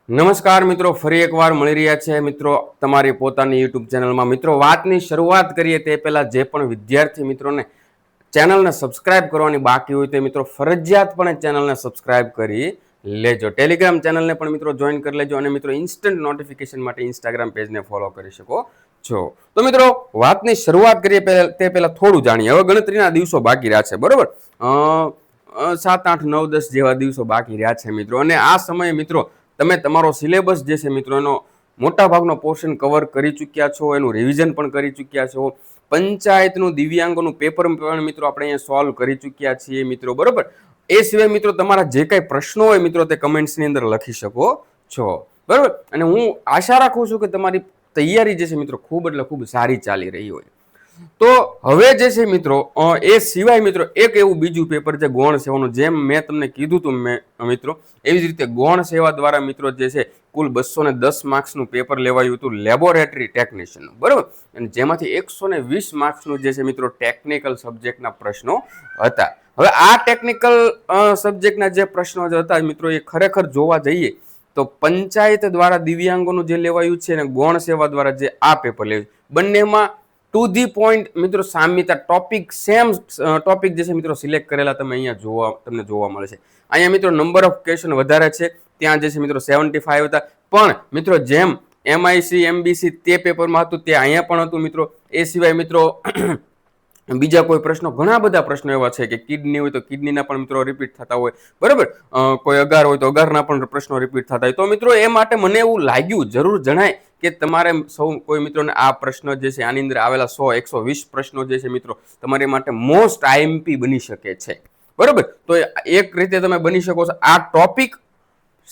નમસ્કાર મિત્રો, ફરી એકવાર મળી રહ્યા છે મિત્રો તમારી પોતાની યુટ્યુબ ચેનલમાં. મિત્રો, વાતની શરૂઆત કરીએ તે પહેલા જે પણ વિદ્યાર્થી મિત્રોને ચેનલને સબસ્ક્રાઇબ કરવાની બાકી હોય તે મિત્રો ફરજિયાતપણે ચેનલને સબસ્ક્રાઇબ કરી લેજો. ટેલિગ્રામ ચેનલને પણ મિત્રો જોઈન કરી લેજો અને મિત્રો ઇન્સ્ટન્ટ નોટિફિકેશન માટે ઇન્સ્ટાગ્રામ પેજને ફોલો કરી શકો છો. તો મિત્રો, વાતની શરૂઆત કરીએ તે પહેલા થોડું જાણીએ. હવે ગણતરીના દિવસો બાકી રહ્યા છે, બરોબર? 7, 8, 9, 10 જેવા દિવસો બાકી રહ્યા છે મિત્રો. અને આ સમયે મિત્રો તમે તમારો સિલેબસ જે છે મિત્રો એનો મોટા ભાગનો પોર્શન કવર કરી ચૂક્યા છો, એનું રિવિઝન પણ કરી ચૂક્યા છો. પંચાયતનું દિવ્યાંગોનું પેપર પણ મિત્રો આપણે અહીંયા સોલ્વ કરી ચૂક્યા છીએ મિત્રો, બરોબર? એ સિવાય મિત્રો તમારા જે કાંઈ પ્રશ્નો હોય મિત્રો તે કમેન્ટ્સની અંદર લખી શકો છો, બરોબર? અને હું આશા રાખું છું કે તમારી તૈયારી જે છે મિત્રો ખૂબ એટલે ખૂબ સારી ચાલી રહી હોય. તો હવે જે છે મિત્રો એ સિવાય મિત્રો એક એવું બીજું પેપર છે ગૌણ સેવાનું. જેમ મેં તમને કીધું હતું મિત્રો, એવી જ રીતે ગૌણ સેવા દ્વારા મિત્રો જે છે કુલ 210 માર્ક્સનું પેપર લેવાયું હતું લેબોરેટરી ટેકનિશિયનનું, બરાબર? અને જેમાંથી 120 માર્ક્સનું જે છે મિત્રો ટેકનિકલ સબ્જેક્ટના પ્રશ્નો હતા. હવે આ ટેકનિકલ સબ્જેક્ટના જે પ્રશ્નો હતા મિત્રો એ ખરેખર જોવા જઈએ તો પંચાયત દ્વારા દિવ્યાંગોનું જે લેવાયું છે અને ગૌણ સેવા દ્વારા જે આ પેપર લેવાયું, બંનેમાં ટુ ધી પોઈન્ટ મિત્રો સામ્યતા, ટોપિક સેમ ટોપિક જે છે મિત્રો સિલેક્ટ કરેલા તમને જોવા મળે છે. અહીંયા મિત્રો નંબર ઓફ ક્વેશ્ચન વધારે છે, ત્યાં જે છે મિત્રો 75 હતા. પણ મિત્રો જેમ MIC MBC તે પેપરમાં હતું તે અહીંયા પણ હતું મિત્રો. એ સિવાય મિત્રો બીજા કોઈ પ્રશ્નો, ઘણા બધા પ્રશ્નો એવા છે કે કિડની હોય તો કિડનીના પણ મિત્રો રિપીટ થતા હોય, બરાબર? કોઈ અગાર હોય તો અગારના પણ પ્રશ્નો રિપીટ થતા હોય. તો મિત્રો એ માટે મને એવું લાગ્યું, જરૂર જણાય કે તમારે સૌ કોઈ મિત્રોને આ પ્રશ્ન જે છે આની અંદર આવેલા 100-120 પ્રશ્નો જે છે મિત્રો તમારી માટે મોસ્ટ IMP બની શકે છે, બરાબર? તો એક રીતે તમે બની શકો છો. આ ટોપિક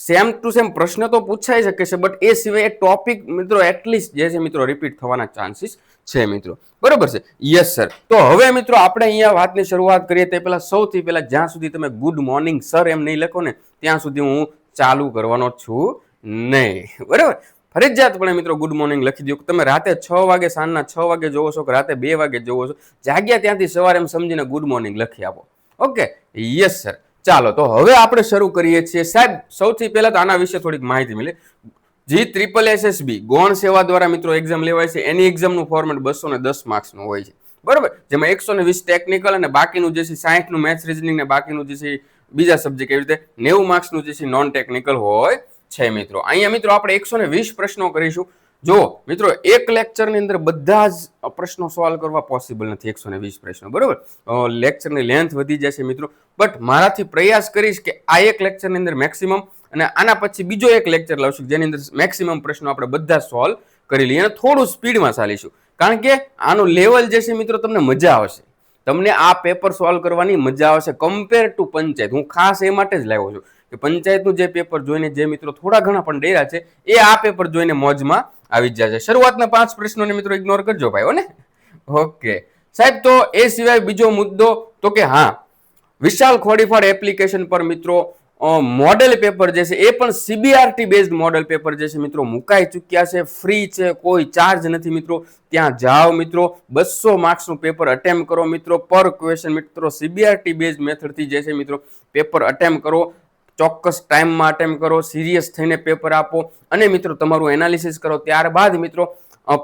સેમ ટુ સેમ પ્રશ્ન તો પૂછાઈ શકે છે, બટ એ સિવાય એ ટોપિક મિત્રો એટલીસ્ટ જે છે મિત્રો રિપીટ થવાના ચાન્સીસ છે મિત્રો, બરોબર છે? Yes sir. તો હવે મિત્રો આપણે અહીંયા વાતની શરૂઆત કરીએ તે પહેલા સૌથી પહેલા જ્યાં સુધી તમે ગુડ મોર્નિંગ સર એમ નહીં લખો ને ત્યાં સુધી હું ચાલુ કરવાનો છું નહીં, બરાબર? ફરજિયાતપણે મિત્રો ગુડ મોર્નિંગ લખી દો. તમે રાતે 6 વાગે, સાંજના 6 વાગે જોવો છો કે રાતે 2 વાગે જોવો છો, જાગ્યા ત્યાંથી સવારે એમ સમજીને ગુડ મોર્નિંગ લખી આપો. Okay, yes sir. ચાલો, તો હવે આપણે શરૂ કરીએ છીએ. સાહેબ સૌથી પહેલા તો આના વિશે થોડીક માહિતી મળે. GSSSB ગૌણ સેવા દ્વારા મિત્રો એક્ઝામ લેવાય છે. એની એક્ઝામનું ફોર્મેટ 210 માર્ક્સનું હોય છે, બરાબર? જેમાં 120 ટેકનિકલ અને બાકીનું જે છે 60નું મેથ્સ રીઝનિંગ ને બાકીનું જે છે બીજા સબ્જેક્ટ, એવી રીતે 90 માર્ક્સનું જે છે નોન ટેકનિકલ હોય છે મિત્રો. અહીંયા મિત્રો આપણે 120 પ્રશ્નો કરીશું. જો મિત્રો એક લેક્ચરની અંદર બધા જ પ્રશ્નો સોલ્વ કરવા પોસિબલ નથી, 120 પ્રશ્નો, બરોબર? લેક્ચરની લેન્થ વધી જશે મિત્રો, બટ મારાથી પ્રયાસ કરીશ કે આ એક લેક્ચરની અંદર મેક્સિમમ અને આના પછી બીજો એક લેક્ચર લાવશું જેની અંદર મેક્સિમમ પ્રશ્નો આપણે બધા સોલ્વ કરી લઈએ અને થોડું સ્પીડમાં ચાલીશું. કારણ કે આનું લેવલ જે છે મિત્રો તમને મજા આવશે, તમને આ પેપર સોલ્વ કરવાની મજા આવશે કમ્પેર ટુ પંચાયત. હું ખાસ એ માટે જ લાવ્યો છું કે પંચાયતનું જે પેપર જોઈને જે મિત્રો થોડા ઘણા પણ ડેરા છે એ આ પેપર જોઈને મોજમાં આવી જ જાય છે. શરૂઆતના 5 પ્રશ્નોને મિત્રો ઇગ્નોર કરજો ભાઈ, હો ને? ઓકે સાહેબ. તો એ સિવાય બીજો મુદ્દો તો કે હા, વિશાલ ખોડીફાડ એપ્લિકેશન પર મિત્રો મોડેલ પેપર જે છે એ પણ CBRT બેઝડ મોડેલ પેપર જે છે મિત્રો મુકાઈ ચૂક્યા છે. ફ્રી છે, કોઈ ચાર્જ નથી મિત્રો. ત્યાં જાઓ મિત્રો, 200 માર્ક્સનું પેપર અટેમ્પ કરો મિત્રો. પર ક્વેશ્ચન મિત્રો CBRT બેઝડ મેથડથી જે છે મિત્રો પેપર અટેમ્પ કરો. ચોક્કસ ટાઈમમાં અટેમ્પ કરો, સિરિયસ થઈને પેપર આપો અને મિત્રો તમારું એનાલિસિસ કરો. ત્યારબાદ મિત્રો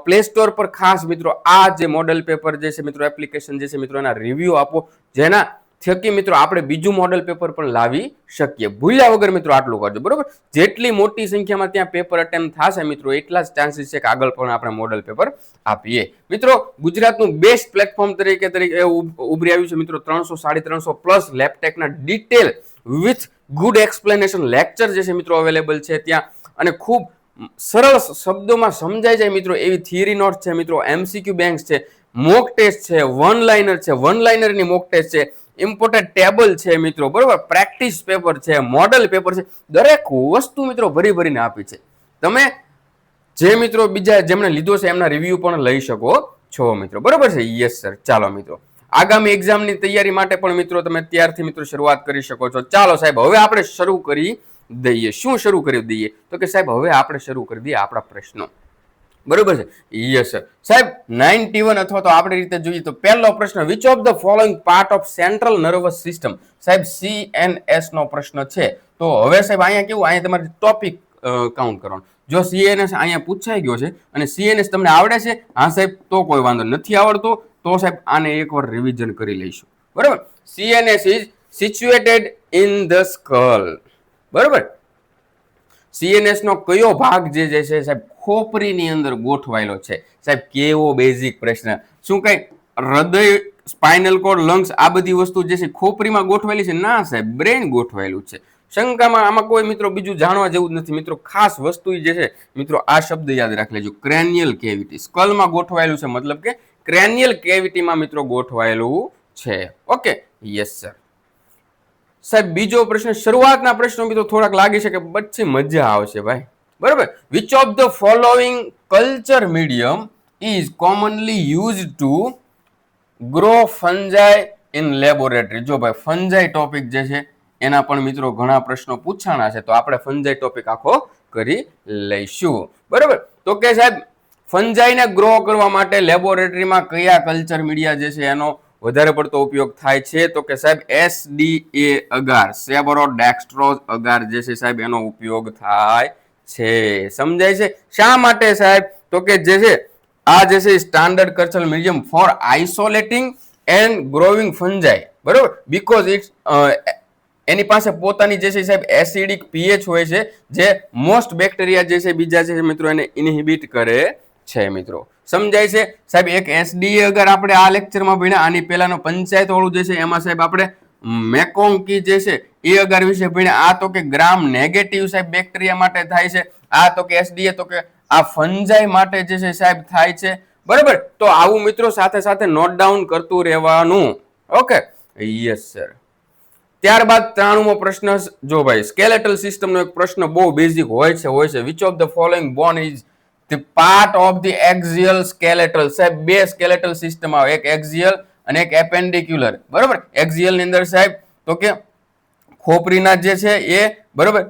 પ્લે સ્ટોર પર ખાસ મિત્રો આ જે મોડેલ પેપર જે છે મિત્રો એપ્લિકેશન જે છે મિત્રો એના રિવ્યુ આપો, જેના થકી મિત્રો આપણે બીજું મોડેલ પેપર પણ લાવી શકીએ. ભૂલ્યા વગર મિત્રો આટલું કરજો, બરોબર? જેટલી મોટી સંખ્યામાં ત્યાં પેપર અટેમ્પ થશે મિત્રો એટલા જ ચાન્સીસ છે કે આગળ પણ આપણે મોડેલ પેપર આપીએ. મિત્રો ગુજરાતનું બેસ્ટ પ્લેટફોર્મ તરીકે ઉભરી આવ્યું છે મિત્રો 300-350 પ્લસ લેપટેકના detail with good explanation lecture જે છે મિત્રો અવેલેબલ છે ત્યાં, અને ખૂબ સરળ શબ્દોમાં સમજાઈ જાય મિત્રો એવી થિયરી નોટ છે મિત્રો, MCQ બેંક્સ છે, મોક ટેસ્ટ છે, વન લાઇનર છે, વન લાઇનરની મોક ટેસ્ટ છે, ઇમ્પોર્ટન્ટ ટેબલ છે મિત્રો, બરોબર? પ્રેક્ટિસ પેપર છે, મોડલ પેપર છે, દરેક વસ્તુ મિત્રો ભરી ભરીને આપી છે. તમે જે મિત્રો બીજા જેમણે લીધો છે એમના રિવ્યુ પણ લઈ શકો છો મિત્રો, બરોબર છે? Yes sir. ચાલો મિત્રો, આગામી એક્ઝામની તૈયારી માટે પણ મિત્રો તમે ત્યારથી મિત્રો શરૂઆત કરી શકો છો. ચાલો સાહેબ, હવે આપણે શરૂ કરી દઈએ. શું શરૂ કરી દઈએ? તો કે સાહેબ હવે આપણે શરૂ કરી દઈએ આપણા પ્રશ્નો. બરોબર છે? Yes sir. સાહેબ 91 અથવા તો આપણી રીતે જોઈએ તો પહેલો પ્રશ્ન, which of the following part of central nervous system? સાહેબ CNS નો પ્રશ્ન છે. તો હવે સાહેબ અહીંયા કેવું, અહીંયા તમારે ટોપિક કાઉન્ટ કરવાનું. જો CNS અહીંયા પૂછાઈ ગયો છે અને CNS તમને આવડે છે, હા સાહેબ, તો કોઈ વાંધો નથી. આવડતું તો સાહેબ આને એકવાર રિવિઝન કરી લઈશું. બરોબર. CNS is situated in the skull. બરોબર. CNS નો કયો ભાગ જે છે સાહેબ ખોપરીની અંદર ગોઠવાયેલો છે? સાહેબ કેવો બેઝિક પ્રશ્ન. શું કઈ હૃદય, સ્પાઇનલ કોર્ડ, લંગ્સ આ બધી વસ્તુ જે છે ખોપરીમાં ગોઠવાયેલી છે? ના સાહેબ, બ્રેન ગોઠવાયેલું છે. શંકામાં આમાં કોઈ મિત્રો બીજું જાણવા જેવું જ નથી. મિત્રો ખાસ વસ્તુ જે છે મિત્રો આ શબ્દ યાદ રાખી લેજો, ક્રેનિયલ કેવિટી. સ્કલમાં ગોઠવાયેલું છે, મતલબ કે ક્રેનિયલ કેવિટીમાં મિત્રો ગોઠવાયેલું છે. Okay, yes sir. સાહેબ બીજો પ્રશ્ન, શરૂઆતના પ્રશ્નો મિત્રો થોડાક લાગી શકે, પછી મજા આવશે ભાઈ. બરોબર. Which of the following culture medium is commonly use to grow fungi in laboratory? જો ભાઈ ફંજાઈ ટોપિક જે છે એના પણ મિત્રો ઘણા પ્રશ્નો પૂછાણા છે, તો આપણે ફંજાઈ ટોપિક આખો કરી લઈશું. બરોબર. તો કે સાહેબ ફંજાઈને ગ્રો કરવા માટે લેબોરેટરીમાં કયા કલ્ચર મીડિયા જે છે એનો વધારે પડતો ઉપયોગ થાય છે? તો કે સાહેબ SDA અગાર, સેબરોડેક્સ્ટ્રોઝ અગાર જે છે સાહેબ એનો ઉપયોગ થાય છે. સમજાય છે? શા માટે સાહેબ? તો કે જે છે આ જે છે standard culture medium for isolating and growing fungi. બરોબર. બીકોઝ ઇટ્સ એની પાસે પોતાની જે છે સાહેબ એસિડિક pH હોય છે, જે મોસ્ટ બેક્ટેરિયા જે છે બીજા છે મિત્રો એને ઇનહિબિટ કરે છે. મિત્રો સમજાય છે સાહેબ? એક SDA અગર આપણે આ લેક્ચરમાં ભણ્યા, આની પહેલાનો પંચાયત વાળું જે છે એમાં સાહેબ આપણે મેકોંકી જે છે એ અગર વિશે ભણ્યા. આ તો કે ગ્રામ નેગેટિવ સાહેબ બેક્ટેરિયા માટે થાય છે. આ તો કે SDA તો કે આ ફંજાઈ માટે જે છે સાહેબ થાય છે. બરોબર. તો આવું મિત્રો સાથે સાથે નોટ ડાઉન કરતું રહેવાનું. Okay, yes sir. ત્યારબાદ 93મો પ્રશ્ન, જો ભાઈ સ્કેલેટલ સિસ્ટમનો એક પ્રશ્ન બહુ બેઝિક હોય છે. Which of the following bone is the part of the axial skeletal? સાહેબ બે સ્કેલેટલ સિસ્ટમ આવે, એક એક્ઝિયલ અને એક એપેન્ડિક્યુલર. બરોબર. એક્ઝિયલ ની અંદર સાહેબ તો કે ખોપરીના જે છે એ, બરોબર,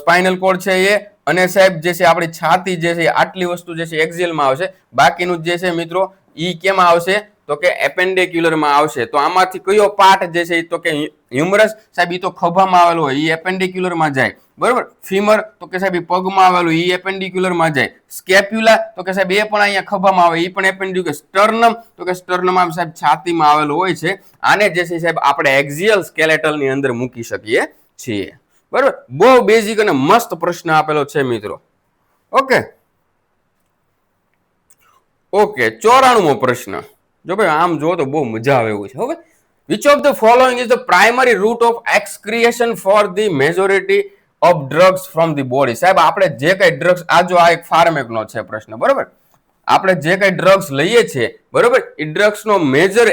સ્પાઇનલ કોર્ડ છે એ, અને સાહેબ જે છે આપણી છાતી જે છે આટલી વસ્તુ જે છે એક્ઝિયલમાં આવશે. બાકીનું જે છે મિત્રો ઈ કેમાં આવશે? તો કે એપેન્ડિક્યુલરમાં આવશે. તો આમાંથી કયો પાર્ટ જે છે તો કે હ્યુમરસ સાહેબ ઈ તો ખભામાં આવેલું હોય, ઈ એપેન્ડિક્યુલરમાં જાય. બરોબર. ફીમર તો કે સાહેબ પગમાં આવેલું, ઈ એપેન્ડિક્યુલરમાં જાય. સ્કેપ્યુલા તો કે સાહેબ એ પણ અહીંયા ખભામાં આવે, ઈ પણ એપેન્ડિક્યુલર. સ્ટર્નમ તો કે સ્ટર્નમ સાહેબ છાતીમાં આવેલું હોય છે. આને જે છે સાહેબ આપણે એક્ઝિયલ સ્કેલેટલની અંદર મૂકી શકીએ છીએ. બરોબર. બહુ બેઝિક અને મસ્ત પ્રશ્ન આપેલો છે મિત્રો. Okay okay. 94મો પ્રશ્ન, જો ભાઈ આમ જો તો બહુ મજા આવે એવું છે. હવે which of the following is the primary route of excretion for the majority of drugs from the body? સાહેબ આપણે જે કઈ ડ્રગ્સ, આ જો આ એક ફાર્મેકનો છે પ્રશ્ન. બરોબર. આપણે જે કઈ ડ્રગ્સ લઈએ છીએ, બરોબર, એ ડ્રગ્સ નો major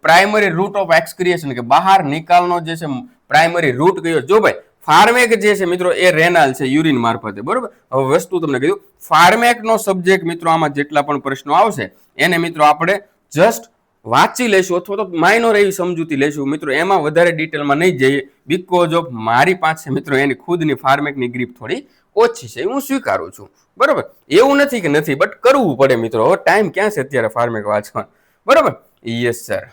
primary route of excretion કે બહાર નિકાલનો જે છે પ્રાઇમરી રૂટ કયો? જો ભાઈ ફાર્મેક જે છે મિત્રો એ રેનાલ છે, યુરિન મારફતે. બરોબર. હવે વસ્તુ તમને કીધું, ફાર્મેક નો સબ્જેક્ટ મિત્રો આમાં જેટલા પણ પ્રશ્નો આવશે એને મિત્રો આપણે જસ્ટ વાંચી લઈશું અથવા તો માઇનોર એવી સમજૂતી લઈશું મિત્રો. એમાં વધારે ડિટેલમાં નહીં જઈએ, બીકોઝ ઓફ મારી પાસે મિત્રો એની ખુદની ફાર્મેકની ગ્રીપ થોડી ઓછી છે, હું સ્વીકારું છું. બરોબર. એવું નથી કે નથી, બટ કરવું પડે મિત્રો. હવે ટાઈમ ક્યાં છે અત્યારે ફાર્મેક વાંચવાનો? બરોબર. Yes sir.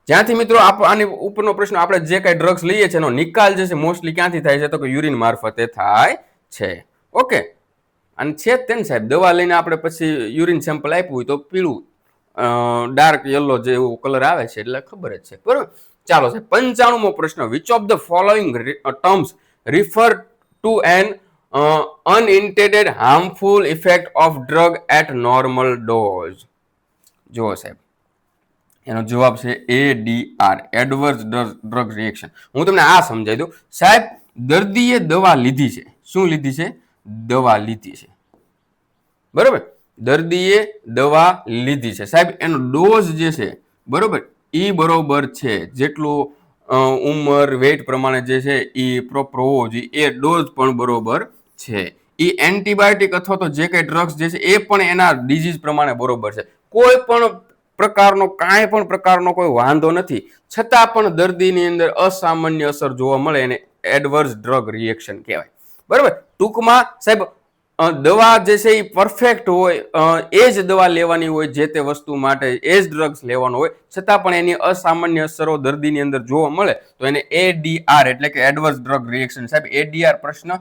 જ્યાંથી મિત્રો આની ઉપરનો પ્રશ્ન, આપણે જે કઈ ડ્રગ્સ લઈએ છીએ એનો નિકાલ જે છે મોસ્ટલી ક્યાંથી થાય છે? તો કે યુરિન મારફતે થાય છે. ઓકે. અને છે જ તેને સાહેબ, દવા લઈને આપણે પછી યુરિન સેમ્પલ આપ્યું હોય તો પીળું ડાર્ક યલો જે એવું કલર આવે છે એટલે ખબર જ છે. બરોબર. ચાલો સાહેબ 95મો પ્રશ્ન, which of the following terms refer to an unintended harmful effect of drug at normal dose? જુઓ સાહેબ એનો જવાબ છે ADR, એડવર્સ ડ્રગ રિએક્શન. હું તમને આ સમજાવી દઉં સાહેબ. દર્દીએ દવા લીધી છે. શું લીધી છે? દવા લીધી છે. બરોબર. દર્દીએ દવા લીધી છે સાહેબ. એનો ડોઝ જે છે, બરોબર, ઈ બરોબર છે જેટલું ઉંમર વેઇટ પ્રમાણે જે છે ઈ પ્રોપર હોવો જોઈએ, એ ડોઝ પણ બરોબર છે. ઈ એન્ટીબાયોટિક અથવા તો જે કઈ ડ્રગ્સ જે છે એ પણ એના ડિઝીઝ પ્રમાણે બરોબર છે. કોઈ પણ પ્રકારનો કાંઈ પણ પ્રકારનો કોઈ વાંધો નથી, છતાં પણ દર્દીની અંદર અસામાન્ય અસર જોવા મળે એને એડવર્સ ડ્રગ રિએક્શન કહેવાય. બરોબર. ટૂંકમાં સાહેબ દવા જે છે એ પરફેક્ટ હોય, એ જ દવા લેવાની હોય જે તે વસ્તુ માટે, એ જ ડ્રગ્સ લેવાનો હોય, છતાં પણ એની અસામાન્ય અસરો દર્દીની અંદર જોવા મળે તો એને ADR એટલે કે એડવર્સ ડ્રગ રિએક્શન. સાહેબ ADR પ્રશ્ન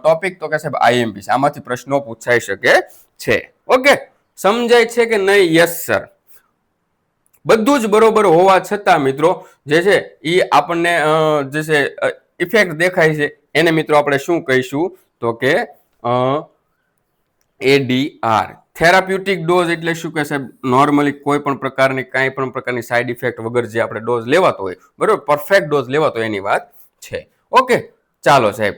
ટોપિક તો કે સાહેબ IMP છે, આમાંથી પ્રશ્નો પૂછાઈ શકે છે. ઓકે, સમજાય છે કે નહીં? Yes sir. બધું જ બરોબર હોવા છતાં મિત્રો જે છે એ આપણને જે છે ઇફેક્ટ દેખાય છે એને મિત્રો આપણે શું કહીશું તો કે ADR. થેરાપ્યુટિક ડોઝ એટલે શું કે સાહેબ નોર્મલી કોઈ પણ પ્રકારની કાંઈ પણ પ્રકારની સાઈડ ઇફેક્ટ વગર જે આપણે ડોઝ લેવાતો હોય, બરોબર, પરફેક્ટ ડોઝ લેવાતો એની વાત છે. ઓકે, ચાલો સાહેબ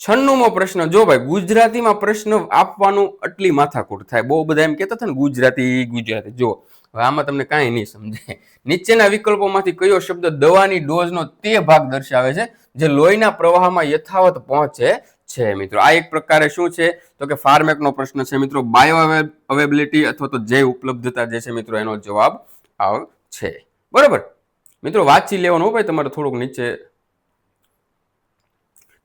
96મો પ્રશ્ન. જો ભાઈ ગુજરાતીમાં પ્રશ્ન આપવાનું આટલી માથાકૂટ થાય, બહુ બધા એમ કહેતા હતા ને ગુજરાતી. જો હવે આમાં તમને કાંઈ નહીં સમજાય. નીચેના વિકલ્પોમાંથી કયો શબ્દ દવાની ડોઝનો તે ભાગ દર્શાવે છે જે લોહીના પ્રવાહમાં યથાવત પહોંચે છે? મિત્રો આ એક પ્રકારે શું છે તો કે ફાર્મેકનો પ્રશ્ન છે મિત્રો. બાયો અવેબિલિટી અથવા તો જૈવ ઉપલબ્ધતા જે છે મિત્રો એનો જવાબ આવશે. બરોબર મિત્રો, વાંચી લેવાનું ભાઈ તમારે થોડુંક.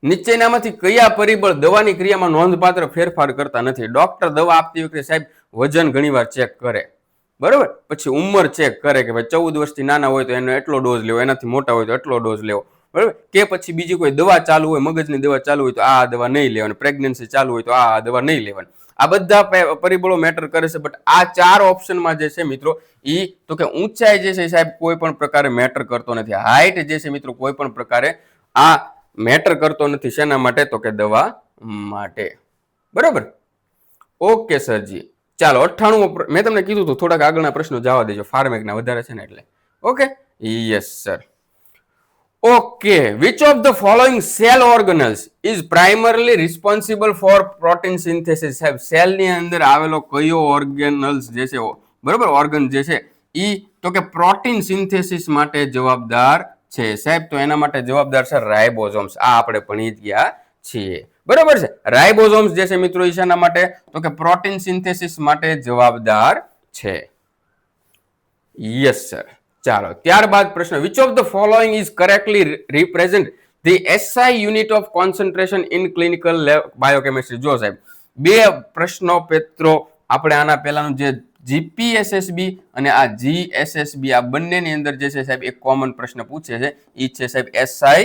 નીચેનામાંથી કયા પરિબળ દવાની ક્રિયામાં નોંધપાત્ર ફેરફાર કરતા નથી? ડોક્ટર દવા આપતી વખતે સાહેબ વજન ઘણીવાર ચેક કરે, બરોબર, પછી ઉંમર ચેક કરે કે ભાઈ 14 વર્ષથી નાના હોય તો એનો એટલો ડોઝ લેવો, એનાથી મોટા હોય તો એટલો ડોઝ લેવો, બરાબર, કે પછી બીજી કોઈ દવા ચાલુ હોય, મગજની દવા ચાલુ હોય તો આ દવા નહીં લેવાની, પ્રેગ્નન્સી ચાલુ હોય તો આ દવા નહીં લેવાની. આ બધા પરિબળો મેટર કરે છે. બટ આ 4 ઓપ્શનમાં જે છે મિત્રો ઈ તો કે ઊંચાઈ જે છે સાહેબ કોઈ પણ પ્રકારે મેટર કરતો નથી. હાઈટ જે છે મિત્રો કોઈ પણ પ્રકારે આ મેટર કરતો નથી. શેના માટે તો કે દવા માટે. બરોબર, ઓકે સરજી. ચાલો 98 મેં તમને કીધું હતું થોડાક આગળના પ્રશ્નો જવા દેજો, ફાર્મેકના વધારે છે ને એટલે. Okay, yes sir. Okay, which of the following cell organelles is primarily responsible for protein synthesis? સાહેબ સેલની અંદર આવેલો કયો ઓર્ગેનલ્સ જે છે, બરોબર, ઓર્ગન જે છે ઈ તો કે પ્રોટીન સિન્થેસિસ માટે જવાબદાર છે સાહેબ. તો એના માટે જવાબદાર છે રાઇબોઝોમ્સ. આ આપણે ભણી ગયા છીએ, બરોબર છે. રાઇબોઝોમ્સ જે છે મિત્રો શાના માટે તો કે પ્રોટીન સિન્થેસિસ માટે જવાબદાર છે. Yes sir. ચાલો ત્યારબાદ પ્રશ્ન, which of the following is correctly represent the SI unit of concentration in clinical biochemistry? જો સાહેબ બે પ્રશ્નો પેત્રો આપણે આના પહેલાનું જે GPSSB અને આ GSSB આ બંનેની અંદર જે છે સાહેબ એક કોમન પ્રશ્ન પૂછે છે, એ છે સાહેબ SI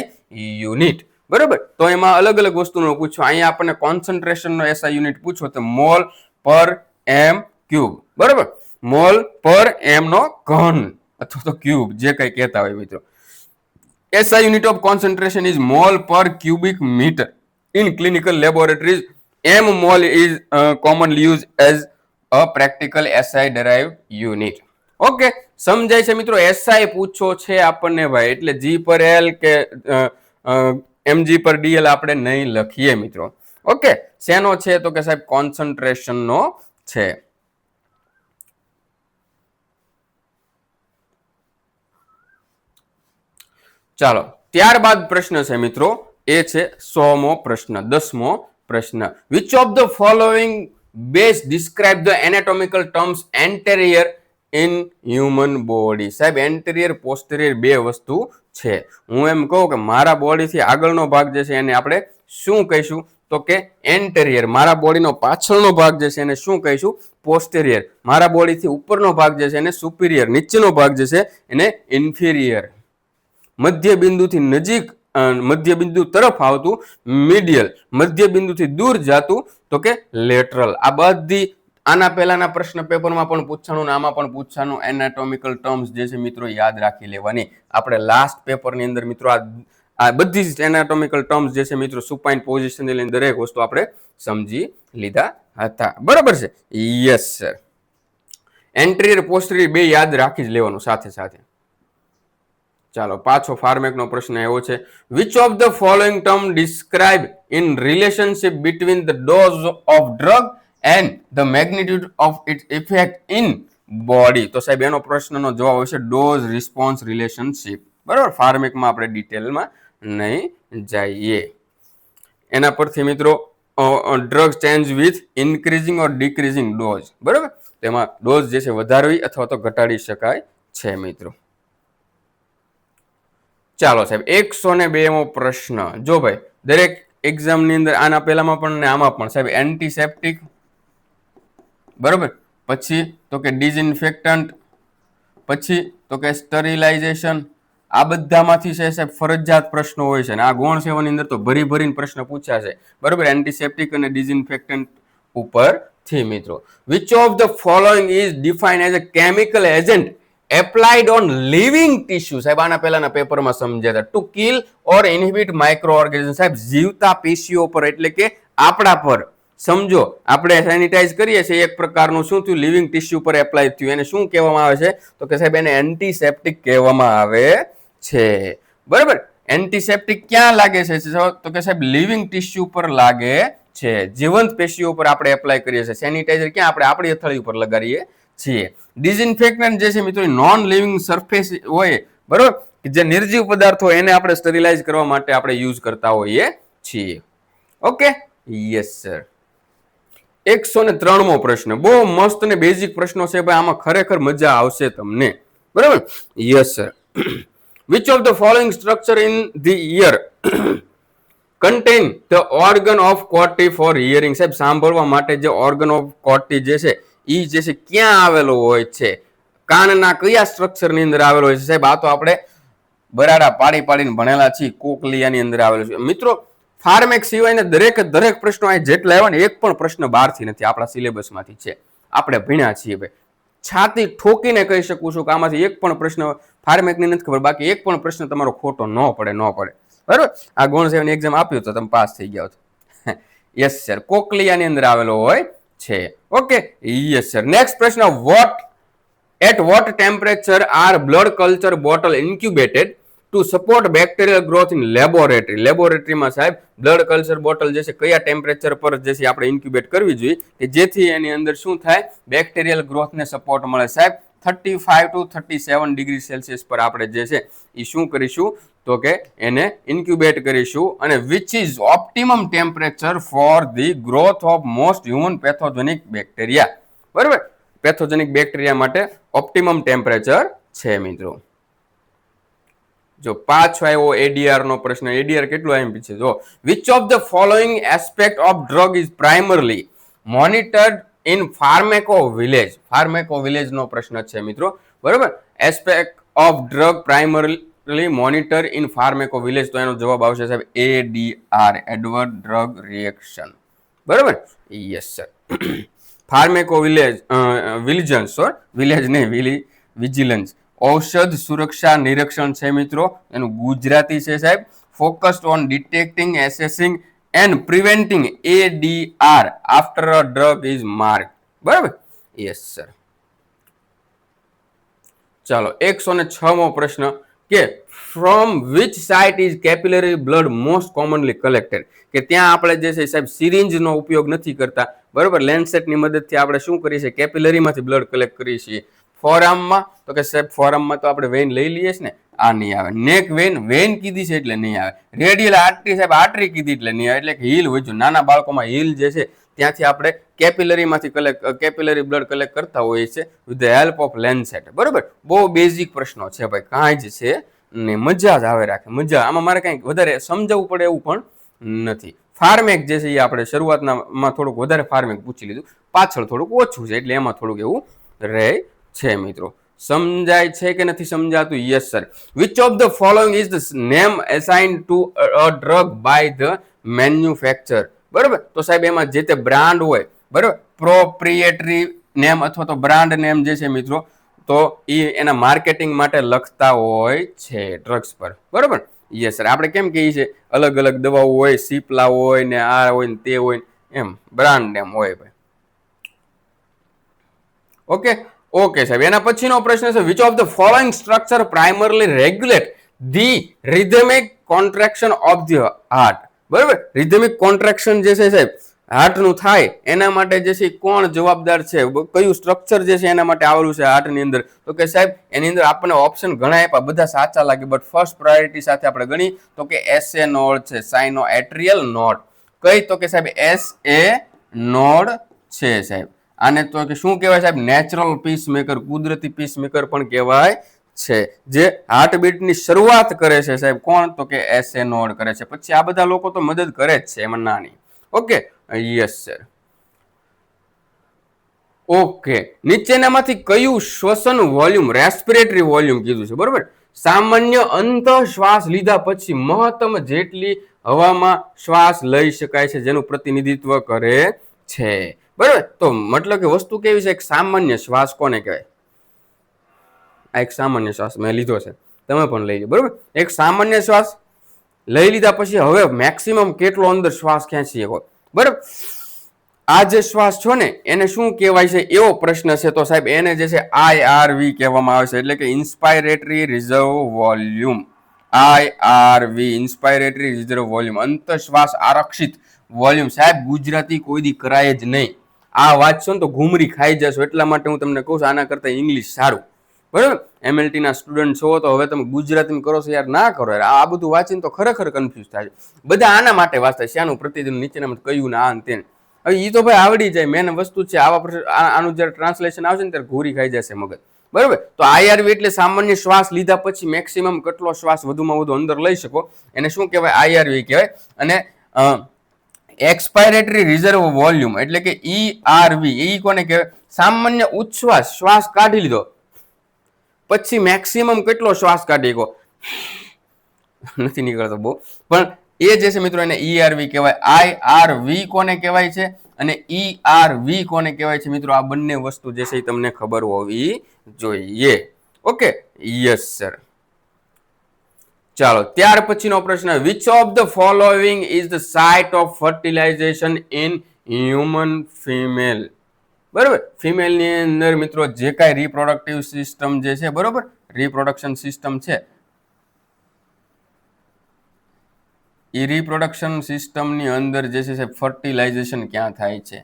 યુનિટ, બરોબર. તો એમાં અલગ અલગ વસ્તુનો પૂછો. અહીંયા આપણને કોન્સન્ટ્રેશનનો SI યુનિટ પૂછો તો મોલ પર એમ ક્યુબ, બરોબર, મોલ પર એમ નો ઘન અથવા તો ક્યુબ જે કઈ કહેતા હોય મિત્રો. SI unit of concentration is mole per cubic meter in clinical laboratories. M mole is commonly used as a practical SI derived unit. Okay, સમજાય છે મિત્રો? SI પૂછો છે આપણને ભાઈ, એટલે G પર L કે mg પર dl આપણે નહીં લખીએ મિત્રો. ઓકે, શેનો છે તો કે સાહેબ કોન્સન્ટ્રેશન નો છે. ચાલો ત્યારબાદ પ્રશ્ન છે મિત્રો એ છે 100મો પ્રશ્ન, 10મો પ્રશ્ન. which of the following best describe the anatomical terms anterior in human body? સાહેબ anterior posterior બે વસ્તુ છે. હું એમ કહું કે મારા બોડીથી આગળનો ભાગ જે છે એને આપણે શું કહીશું તો કે એન્ટેરિયર. મારા બોડીનો પાછળનો ભાગ જે છે એને શું કહીશું? પોસ્ટેરિયર. મારા બોડીથી ઉપરનો ભાગ જે છે એને સુપિરિયર, નીચેનો ભાગ જે છે એને ઇન્ફિરિયર. મધ્ય બિંદુથી નજીક મધ્ય બિંદુ તરફ આવતું મીડિયલ, મધ્ય બિંદુથી દૂર જતું તો કે લેટરલ. આ બધી આના પહેલાના પ્રશ્ન પેપરમાં પણ પૂછાનું ને આમાં પણ પૂછાનું એનાટોમિકલ ટર્મ્સ જે છે મિત્રો યાદ રાખી લેવાની. આપણે લાસ્ટ પેપરની અંદર મિત્રો આ બધી જ એનાટોમિકલ ટર્મ્સ જે છે મિત્રો સુપાઇન પોઝિશન ની લઈને દરેક વસ્તુ આપણે સમજી લીધા હતા, બરાબર છે? Yes sir. એન્ટેરિયર પોસ્ટેરિયર બે યાદ રાખી જ લેવાનું સાથે સાથે. ચાલો પાછો ફાર્મેકનો પ્રશ્ન એવો છે, which of the following term describe in relationship between the dose of drug and the magnitude of its effect in body? તો સાહેબ એનો પ્રશ્નનો જવાબ હશે ડોઝ રિસ્પોન્સ રિલેશનશિપ, બરાબર. ફાર્મેકમાં આપણે ડિટેલમાં નહીં જઈએ. એના પરથી મિત્રો drug change with increasing or decreasing dose, બરાબર. તેમાં ડોઝ જે છે વધારવી અથવા તો ઘટાડી શકાય છે મિત્રો. ચાલો સાહેબ 102મો પ્રશ્ન. જો ભાઈ દરેક એક્ઝામની અંદર આના પહેલામાં પણ ને આમાં પણ સાહેબ એન્ટીસેપ્ટિક, બરોબર, પછી તો કે ડિઝઇન્ફેક્ટન્ટ, પછી તો કે સ્ટરિલાઇઝેશન, આ બધામાંથી છે સાહેબ ફરજિયાત પ્રશ્નો હોય છે અને આ ગૌણ સેવાની અંદર તો ભરી ભરીને પ્રશ્ન પૂછ્યા છે, બરોબર, એન્ટીસેપ્ટિક અને ડિઝઇન્ફેક્ટન્ટ ઉપરથી મિત્રો. Which of the following is defined as a chemical agent applied on living tissue? સાહેબ આના પહેલાના પેપરમાં સમજ્યા હતા. ટુ કિલ ઓર ઇનહિબિટ માઇક્રો ઓર્ગેનિઝમ. સાહેબ જીવતા પેશીઓ પર એટલે કે આપણા પર, સમજો આપણે સેનિટાઈઝ કરીએ છીએ એક પ્રકારનું, શું થયું, લિવિંગ ટિશ્યુ પર એપ્લાય થયું, એને શું કહેવામાં આવે છે? તો કે સાહેબ એને એન્ટીસેપ્ટિક કહેવામાં આવે છે, બરાબર. એન્ટીસેપ્ટિક ક્યાં લાગે છે? તો કે સાહેબ લિવિંગ ટિશ્યુ પર લાગે છે, જીવંત પેશીઓ પર આપણે એપ્લાય કરીએ છીએ. સેનિટાઈઝર ક્યાં? આપણે આપણી અથાળી ઉપર લગાડીએ છીએ. ડિઝઇન્ફેક્ટન્ટ જે છે મિત્રો નોન લિવિંગ સરફેસ હોય, બરોબર, જે નિર્જીવ પદાર્થો એને આપણે સ્ટરિલાઇઝ કરવા માટે આપણે યુઝ કરતા હોઈએ છીએ. Okay, yes sir. 103મો પ્રશ્ન, બહુ મસ્ત અને બેઝિક પ્રશ્નો છે ભાઈ, આમાં ખરેખર મજા આવશે તમને, બરાબર. Yes sir. Which of the following structure in the ear contain the organ of Corti for hearing? સાહેબ સાંભળવા માટે જે ઓર્ગન ઓફ કોર્ટી જે છે એ જે છે ક્યાં આવેલો હોય છે? કાનના કયા સ્ટ્રક્ચરની અંદર આવેલો હોય છે? સાહેબ આ તો આપણે બરાડા પાડી પાડીને ભણેલા છીએ, કોકલિયાની અંદર આવેલો છે મિત્રો. ફાર્મેક સિવાયના દરેક પ્રશ્નો અહીં જેટલા આવ્યા ને એક પણ પ્રશ્ન બહારથી નથી, આપણા સિલેબસમાંથી છે, આપણે ભણ્યા છીએ ભાઈ. છાતી ઠોકીને કહી શકું છું કે આમાંથી એક પણ પ્રશ્ન ફાર્મેકની નથી ખબર, બાકી એક પણ પ્રશ્ન તમારો ખોટો ન પડે, બરાબર. આ ગૌણ સેવાની એક્ઝામ આપ્યું તો તમે પાસ થઈ ગયા છો. યસ સર, કોકલિયાની અંદર આવેલો હોય છે. Okay, yes sir. નેક્સ્ટ પ્રશ્ન, at what temperature are blood culture bottle incubated to support bacterial growth in laboratory? લેબોરેટરીમાં સાહેબ બ્લડ કલ્ચર બોટલ જે છે કયા ટેમ્પરેચર પર જે છે આપણે ઇન્ક્યુબેટ કરવી જોઈએ કે જેથી એની અંદર શું થાય, બેક્ટેરિયલ ગ્રોથને સપોર્ટ મળે? સાહેબ 35 to 37 ડિગ્રી સેલ્સિયસ પર આપણે જે છે એ શું કરીશું તો કે એને ઇન્ક્યુબેટ કરીશું. અને which is optimum temperature for the growth of most human pathogenic bacteria? બરાબર, પેથોજેનિક બેક્ટેરિયા માટે ઓપ્ટિમમ ટેમ્પરેચર છે મિત્રો. જો પાછો આવ્યો એડીઆર નો પ્રશ્ન. એડીઆર કેટલું આઈએમપી છે જો, which of the following aspect of drug is primarily monitored in pharmacovigilance? Pharmacovigilance નો પ્રશ્ન છે મિત્રો, બરાબર. Aspect of drug primarily monitor in pharmacovigilance, તો એનો જવાબ આવશે સાહેબ એડીઆર, એડવર્ડ ડ્રગ રિએક્શન, બરાબર. Yes sir. Pharmacovigilance vigilance, village નહીં, વિજિલન્સ, ઔષધ સુરક્ષા નિરીક્ષણ છે મિત્રો, એનું ગુજરાતી છે સાહેબ focused on detecting, assessing and preventing ADR after a drug is mark, બરાબર. Yes sir. ચાલો 106મો પ્રશ્ન કે from which site is capillary blood most commonly collected? કે ત્યાં આપણે જે છે સાહેબ સિરિંજનો ઉપયોગ નથી કરતા, બરોબર. લેન્ડસેટની મદદથી આપણે શું કરીએ છીએ, કેપિલરીમાંથી બ્લડ કલેક્ટ કરીએ છીએ. ફોરઆર્મમાં તો કે સાહેબ ફોરઆર્મમાં તો આપણે વેન લઈ લઈએ છીએ ને, આ નહીં આવે. નેક વેન કીધી છે એટલે નહીં આવે. રેડિયલ આર્ટરી સાહેબ આર્ટરી કીધી એટલે નહીં આવે, એટલે કે હીલ વધ્યું. નાના બાળકોમાં હીલ જે છે ત્યાંથી આપણે કેપિલરીમાંથી કેપિલરી બ્લડ કલેક્ટ કરતા હોઈએ છીએ વિથ ધ હેલ્પ ઓફ લેન્ડસેટ, બરોબર. બહુ બેઝિક પ્રશ્નો છે ભાઈ, કાંઈ જ છે ને, મજા જ આવે રાખે, મજા. આમાં મારે કંઈક વધારે સમજાવવું પડે એવું પણ નથી. ફાર્મેક જે છે એ આપણે શરૂઆતમાં થોડુંક વધારે ફાર્મેક પૂછી લીધું, પાછળ થોડુંક ઓછું છે એટલે એમાં થોડુંક એવું રહે છે મિત્રો. સમજાય છે કે નથી સમજાતું? Yes sir. Which of the following is the name assigned to a drug by the manufacture? બરોબર, તો સાહેબ એમાં જે તે બ્રાન્ડ હોય, બરોબર, પ્રોપ્રિએટરી નેમ અથવા તો બ્રાન્ડ નેમ જે છે મિત્રો, તો એ એના માર્કેટિંગ માટે લખતા હોય છે ડ્રગ્સ પર, બરોબર. Yes sir. આપણે કેમ કહીએ છીએ અલગ અલગ દવાઓ હોય, સીપલા હોય ને આ હોય ને તે હોય, એમ બ્રાન્ડ નેમ હોય ભાઈ. ઓકે સાહેબ. એના પછીનો પ્રશ્ન છે, which of the following structure primarily regulate the rhythmic contraction of the heart? બરાબર, રિધમિક કોન્ટ્રેક્શન જે છે સાહેબ હાર્ટનું થાય એના માટે જે છે કોણ જવાબદાર છે, કયું સ્ટ્રક્ચર જે છે એના માટે આવેલું છે હાર્ટની અંદર? તો કે સાહેબ એની અંદર આપણને ઓપ્શન ઘણા આપ્યા, બધા સાચા લાગે, બટ ફર્સ્ટ પ્રાયોરિટી સાથે આપણે ગણી તો કે SA નોડ છે, સાઇનો એટ્રિયલ નોડ. કઈ? તો કે સાહેબ SA નોડ છે સાહેબ. આને તો કે શું કહેવાય સાહેબ, નેચરલ પીસ મેકર, કુદરતી પીસ મેકર પણ કહેવાય છે, જે હાર્ટબીટની શરૂઆત કરે છે સાહેબ કોણ, તો કે એસએ નોડ કરે છે. પછી આ બધા લોકો તો મદદ કરે જ છે, એમાં નાની. Okay, yes sir. ઓકે, નીચેનામાંથી કયું શ્વસન વોલ્યુમ, રેસ્પિરેટરી વોલ્યુમ કીધું છે, બરોબર. સામાન્ય અંત શ્વાસ લીધા પછી મહત્તમ જેટલી હવામાં શ્વાસ લઈ શકાય છે, જેનું પ્રતિનિધિત્વ કરે છે, બરોબર. તો મતલબ કે વસ્તુ કેવી છે, એક સામાન્ય શ્વાસ કોને કહેવાય? આ એક સામાન્ય શ્વાસ મેં લીધો છે, તમે પણ લઈ લો, બરોબર. એક સામાન્ય શ્વાસ લઈ લીધા પછી હવે મેક્સિમમ કેટલો અંદર શ્વાસ ખેંચી શકો, બરોબર. આ જે શ્વાસ છો ને એને શું કહેવાય છે એવો પ્રશ્ન છે, તો સાહેબ એને જે છે IRV કહેવામાં આવે છે, એટલે કે inspiratory reserve volume. IRV, inspiratory reserve volume, અંત શ્વાસ આરક્ષિત વોલ્યુમ. સાહેબ ગુજરાતી કોઈ દી કરાય જ નહીં. આ વાંચશો ને તો ઘૂમરી ખાઈ જશો, એટલા માટે હું તમને કહું છું આના કરતા ઇંગ્લિશ સારું, બરાબર. MLT ના સ્ટુડન્ટ છો તો હવે તમે ગુજરાતીમાં કરો છો યાર, ના કરો યાર. આ બધું વાંચીને તો ખરેખર કન્ફ્યુઝ થાય છે. બધા આના માટે વાંચતા શાનું પ્રતિદિન નીચેના કયું ને આ ને તેને. હવે એ તો ભાઈ આવડી જાય, મેન વસ્તુ છે. આનું જયારે ટ્રાન્સલેશન આવશે ને ત્યારે ઘોરી ખાઈ જશે મગજ, બરાબર. તો IRV એટલે સામાન્ય શ્વાસ લીધા પછી મેક્સિમમ કેટલો શ્વાસ વધુમાં વધુ અંદર લઈ શકો એને શું કહેવાય? IRV કહેવાય. અને એક્સપાયરેટરી રિઝર્વ વોલ્યુમ એટલે કે ERV, એ કોને કહેવાય? સામાન્ય ઉચ્છ્વાસ, શ્વાસ કાઢી લીધો પછી મેક્સિમમ કેટલો શ્વાસ કાઢી શકો, નથી નીકળતો બહુ, પણ એ જે છે મિત્રો એને ERV કહેવાય. IRV કોને કહેવાય છે અને ERV કોને કહેવાય છે મિત્રો? આ બંને વસ્તુ જે છે એ તમને ખબર હોવી જોઈએ. Okay, yes sir. ચાલો, ત્યાર પછીનો પ્રશ્ન, which of the following is the site of fertilisation in human female? બરોબર, ફિમેલ ની અંદર મિત્રો જે કાંઈ રિપ્રોડક્ટિવ સિસ્ટમ જે છે, બરોબર, રિપ્રોડક્શન સિસ્ટમ છે, એ રિપ્રોડક્શન સિસ્ટમની અંદર જે છે ફર્ટિલાઇઝેશન ક્યાં થાય છે?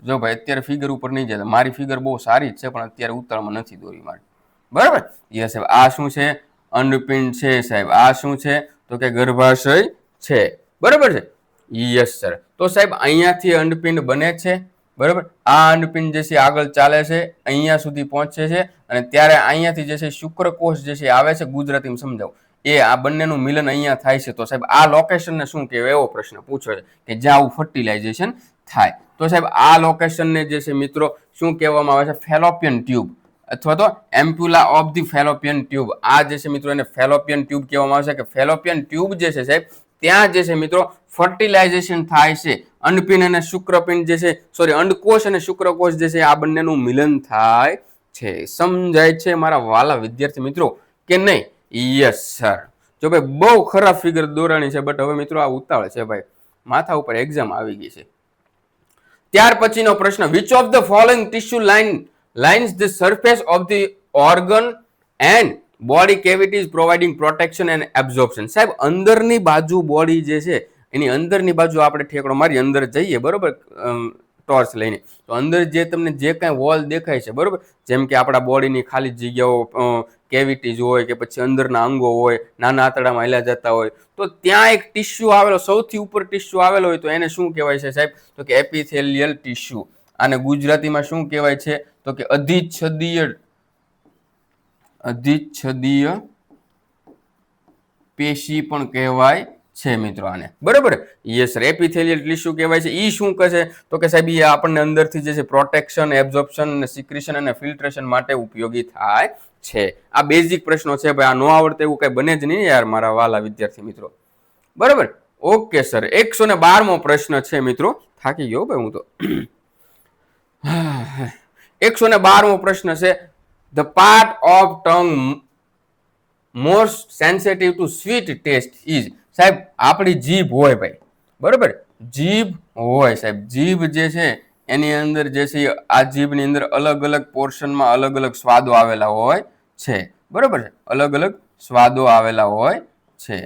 જો ભાઈ અત્યારે ફિગર ઉપર નહીં જાય, મારી ફિગર બહુ સારી જ છે પણ અત્યારે ઉતાળમાં નથી દોરી મારી, બરાબર. યસ સાહેબ, આ શું છે? અંડપિંડ છે સાહેબ. આ શું છે? તો કે ગર્ભાશય છે, બરાબર છે. Yes sir. તો સાહેબ અહીંયાથી અંડપિંડ બને છે, બરાબર. આ અંડપિંડ જે છે આગળ ચાલે છે, અહીંયા સુધી પહોંચે છે અને ત્યારે અહીંયાથી જે છે શુક્રકોષ જે છે આવે છે. ગુજરાતીમાં સમજાવું, એ આ બંનેનું મિલન અહીંયા થાય છે. તો સાહેબ આ લોકેશનને શું કહેવાય એવો પ્રશ્ન પૂછ્યો છે કે જ્યાં આવું ફર્ટિલાઇઝેશન થાય. તો સાહેબ આ લોકેશનને જે છે મિત્રો શું કહેવામાં આવે છે? ફેલોપિયન ટ્યુબ અથવા તો એમ્પ્યુલા ઓફ ધી ફેલોપિયન ટ્યુબ. આ જે છે મિત્રો એને ફેલોપિયન ટ્યુબ કહેવામાં આવે છે કે ફેલોપિયન ટ્યુબ જે છે સાહેબ ત્યાં જે છે મિત્રો ફર્ટિલાઇઝેશન થાય છે. અંડપિંડ અને શુક્રપિંડ જે છે, સોરી, અંડકોષ અને શુક્રકોષ જે છે આ બંનેનું મિલન થાય છે. સમજાય છે મારા વાલા વિદ્યાર્થી મિત્રો કે નહીં? Yes sir. જો ભાઈ બહુ ખરાબ ફિગર દોરાણી છે, બટ હવે મિત્રો આ ઉતાવળ છે ભાઈ, માથા ઉપર એક્ઝામ આવી ગઈ છે. ત્યાર પછીનો પ્રશ્ન, which of the following tissue lines the surface of the organ and body cavities providing protection and absorption? સાહેબ અંદરની બાજુ બોડી જે છે એની અંદરની બાજુ આપણે ઠેકડો મારી અંદર જઈએ, બરોબર, ટોર્ચ લઈને, તો અંદર જે તમને જે કાંઈ વોલ દેખાય છે, બરોબર, જેમ કે આપણા બોડીની ખાલી જગ્યાઓ, કેવિટીઝ હોય કે પછી અંદરના અંગો હોય, નાના આંતરડામાં હાલ્યા જતા હોય, તો ત્યાં એક ટિશ્યુ આવેલો, સૌથી ઉપર ટિશ્યુ આવેલો હોય તો એને શું કહેવાય છે સાહેબ? તો કે એપિથેલિયલ ટિશ્યુ. આને ગુજરાતીમાં શું કહેવાય છે? તો કે અધિચ્છદીય પેશી પણ કહેવાય છે મિત્રો આને, બરાબર. Yes sir. એપિથેલિયલ ટિશ્યુ કહેવાય છે. ઈ શું કહે છે? તો કે સાહેબ એ આપણને અંદરથી જે છે પ્રોટેક્શન, એબ્ઝોર્પ્શન અને સિક્રેશન અને ફિલ્ટ્રેશન માટે ઉપયોગી થાય છે. આ બેઝિક પ્રશ્નો છે ભાઈ, આ નો આવડતે એવું કઈ બને જ નહીં યાર મારા વાલા વિદ્યાર્થી મિત્રો, બરાબર. Okay sir. 112મો પ્રશ્ન છે મિત્રો, થાકી ગયો ભાઈ હું તો. 112મો પ્રશ્ન છે, the part of tongue most sensitive to sweet taste is? સાહેબ આપણી જીભ હોય ભાઈ, બરોબર, જીભ હોય સાહેબ. જીભ જે છે એની અંદર જે છે આ જીભની અંદર અલગ અલગ પોર્શનમાં અલગ અલગ સ્વાદો આવેલા હોય છે, બરોબર છે, અલગ અલગ સ્વાદો આવેલા હોય છે.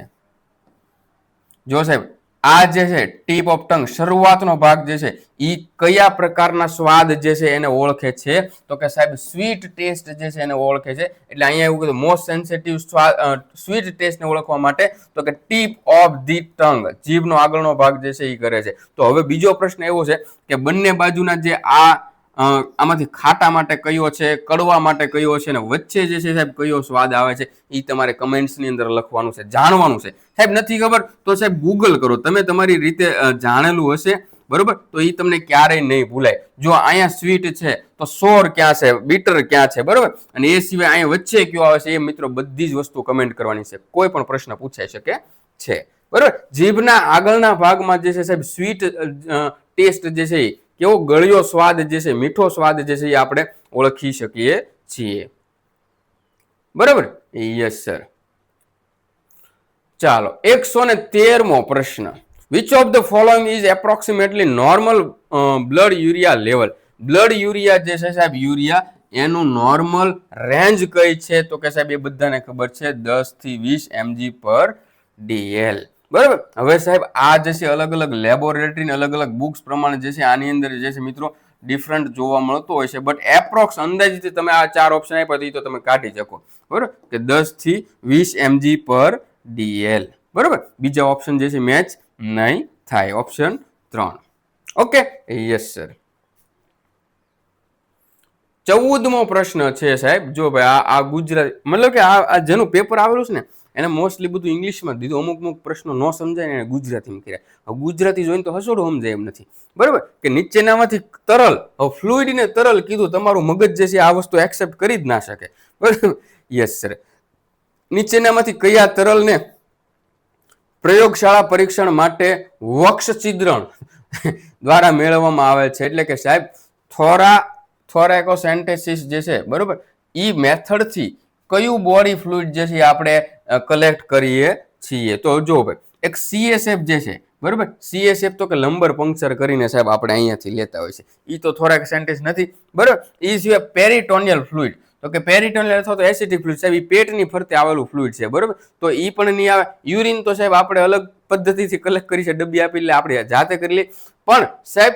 જો સાહેબ આ જે છે ટીપ ઓફ ટંગ, શરૂઆતનો ભાગ જે છે એ કયા પ્રકારના સ્વાદ જે છે એને ઓળખે છે? તો કે સાહેબ સ્વીટ ટેસ્ટ જે છે એને ઓળખે છે. એટલે અહીંયા એવું કીધું મોસ્ટ સેન્સિટિવ સ્વીટ ટેસ્ટને ઓળખવા માટે તો કે ટીપ ઓફ ધી ટંગ, જીભનો આગળનો ભાગ જે છે એ કરે છે. તો હવે બીજો પ્રશ્ન એવો છે કે બંને બાજુના જે આ આમાંથી ખાટા માટે કયો છે, કડવા માટે કયો છે, અને વચ્ચે જે છે સાહેબ કયો સ્વાદ આવે છે, એ તમારે કમેન્ટ્સની અંદર લખવાનું છે, જાણવાનું છે. સાહેબ નથી ખબર તો સાહેબ ગૂગલ કરો, તમે તમારી રીતે જાણેલું હશે બરોબર, તો એ તમને ક્યારેય નહીં ભૂલાય. જો અહીંયા સ્વીટ છે તો સોર ક્યાં છે, બીટર ક્યાં છે બરોબર, અને એ સિવાય અહીંયા વચ્ચે કયો આવે છે, એ મિત્રો બધી જ વસ્તુ કમેન્ટ કરવાની છે, કોઈ પણ પ્રશ્ન પૂછાઈ શકે છે બરોબર. જીભના આગળના ભાગમાં જે છે સાહેબ સ્વીટ ટેસ્ટ જે છે કેવો ગળ્યો સ્વાદ જે છે, મીઠો સ્વાદ જે છે એ આપણે ઓળખી શકીએ છીએ બરોબર. Yes sir. ચાલો 113મો પ્રશ્ન. Which of the following is approximately normal blood urea level. Blood urea જે છે સાહેબ યુરિયા એનું નોર્મલ રેન્જ કઈ છે, તો કે સાહેબ એ બધાને ખબર છે 10 થી 20 mg/dl બરાબર. હવે સાહેબ આ જે છે અલગ અલગ લેબોરેટરી અલગ અલગ બુક્સ પ્રમાણે જે છે આની અંદર જે છે મિત્રો ડિફરન્ટ જોવા મળતો હોય છે, બટ એપ્રોક્સ અંદાજિત તમે આ 4 ઓપ્શન આપ્યા તો તમે કાઢી શકો બરાબર, કે 10 થી 20 mg/dl બરાબર. બીજા ઓપ્શન જે છે મેચ નહીં થાય. ઓપ્શન 3. ઓકે. Yes sir. 14મો પ્રશ્ન છે સાહેબ. જો ભાઈ આ ગુજરાતી મતલબ કે આ જેનું પેપર આવેલું છે ને એને મોસ્ટલી બધું ઇંગ્લિશમાં દીધું, અમુક પ્રશ્નો ન સમજાય ને ગુજરાતીમાં કર્યા. ગુજરાતી જોઈને તો હસોડું સમજાય એમ નથી બરાબર, કે નીચેનામાંથી તરલ, ફ્લુઇડ ને તરલ કીધું, તમારું મગજ જે છે આ વસ્તુ એક્સેપ્ટ કરી જ ના શકે બરાબર. Yes sir. નીચેનામાંથી કયા તરલને પ્રયોગશાળા પરીક્ષણ માટે વક્ષ છિદ્રણ દ્વારા મેળવવામાં આવે છે, એટલે કે સાહેબ થોરેકોસેન્ટેસિસ જે છે બરોબર, ઈ મેથડથી કયું બોડી ફ્લુઇડ જે છે આપણે કલેક્ટ કરીએ છીએ. તો જો ભાઈ એક CSF જે છે બરોબર, CSF તો કે લંબર પંક્ચર કરીને સાહેબ આપણે અહીંયાથી લેતા હોય છે, ઈ તો થોરેકોસેન્ટેસિસ નથી બરોબર. ઈ સિવાય પેરિટોનિયલ ફ્લુઇડ, તો કે પેરિટોનિયલ અથવા તો એસિડિક ફ્લુઇડ સાહેબ ઈ પેટની ફરતે આવેલું ફ્લુઇડ છે બરોબર, તો ઈ પણ નહીં આવે. યુરિન તો સાહેબ આપણે અલગ પદ્ધતિથી કલેક્ટ કરી છે, ડબ્બી આપી એટલે આપણે જાતે કરી લઈએ, પણ સાહેબ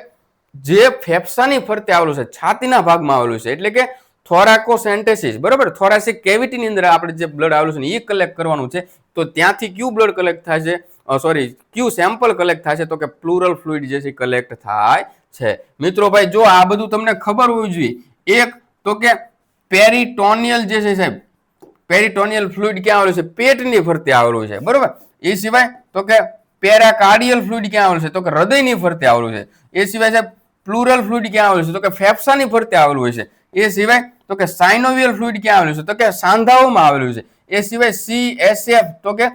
જે ફેફસાની ફરતે આવેલું છે, છાતીના ભાગમાં આવેલું છે, એટલે કે થોરાકોસેન્ટેસિસ બરોબર, થોરાસિક કેવિટીની અંદર આપણે જે બ્લડ આવેલું છે ને એ કલેક્ટ કરવાનું છે. તો ત્યાંથી કયું બ્લડ કલેક્ટ થાય છે, કયું સેમ્પલ કલેક્ટ થાય છે, તો કે પ્લુરલ ફ્લુઇડ જે છે કલેક્ટ થાય છે. મિત્રો ભાઈ જો આ બધું તમને ખબર હોવી જોઈએ. એક તો કે પેરિટોનિયલ જે છે સાહેબ, પેરિટોનિયલ ફ્લુઇડ ક્યાં આવેલું છે, પેટની ફરતે આવેલું છે બરોબર. એ સિવાય તો કે પેરાકાર્ડિયલ ફ્લુઇડ ક્યાં આવેલું છે, તો કે હૃદયની ફરતે આવેલું છે. એ સિવાય સાહેબ પ્લુરલ ફ્લુઇડ ક્યાં આવેલું છે, તો કે ફેફસાની ફરતે આવેલું હોય છે. એ સિવાય તો કે સાઇનોવિયલ ફ્લુઇડ ક્યાં આવેલું છે, તો કે સાંધાઓમાં આવેલું છે. એ સિવાય CSF તો કે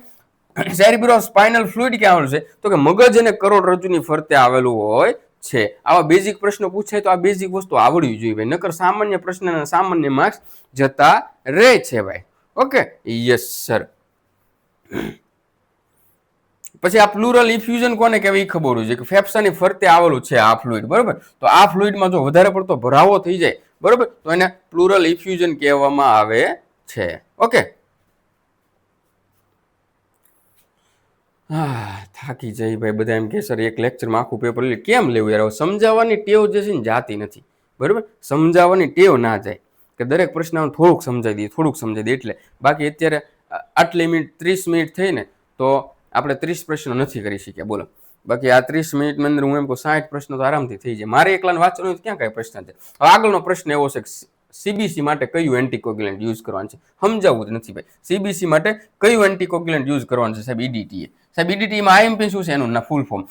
સેરિબ્રોસ્પાઇનલ ફ્લુઇડ ક્યાં આવેલું છે, તો કે મગજ અને કરોડરજ્જુની ફરતે આવેલું હોય છે. આવા બેઝિક પ્રશ્નો પૂછાય તો આ બેઝિક વસ્તુ આવડવી જોઈએ ભાઈ, નકર સામાન્ય પ્રશ્નના સામાન્ય માર્ક્સ જતા રહે છે ભાઈ. ઓકે. Yes sir. પછી આ પ્લુરલ ઇફ્યુઝન કોને કહેવાય એ ખબર હોય છે, કે ફેફસાની ફરતે આવેલું છે આ ફ્લુઇડ બરોબર. તો આ ફ્લુઇડમાં જો વધારે પડતો ભરાવો થઈ જાય બરોબર, તો એને પ્લુરલ ઇફ્યુઝન કહેવામાં આવે છે. ઓકે. થાકી જાય ભાઈ બધા, એમ કે સર એક લેક્ચરમાં આખું પેપર લે કેમ લેવું યાર. સમજાવવાની ટેવ જે છે ને જાતી નથી બરોબર, સમજાવવાની ટેવ ના જાય, કે દરેક પ્રશ્ન થોડુંક સમજાવી દઈએ એટલે. બાકી અત્યારે આટલી મિનિટ 30 મિનિટ થઈ ને તો આપણે 30 પ્રશ્નો નથી કરી શક્યા બોલો. બાકી આ 30 મિનિટની અંદર હું એમ કહું 60 પ્રશ્નો તો આરામથી થઈ જાય. મારે એકલાને વાંચવાનું ક્યાં કઈ પ્રશ્ન છે. હવે આગળનો પ્રશ્ન એવો છે, CBC માટે કયું એન્ટીકોગ્યુલન્ટ યુઝ કરવાનું છે, સમજાવવું જ નથી ભાઈ. CBC માટે કયું એન્ટીકોગ્યુલન્ટ યુઝ કરવાનું છે સાહેબ, EDTA. સાહેબ EDTA માં IMP શું છે, એનું full form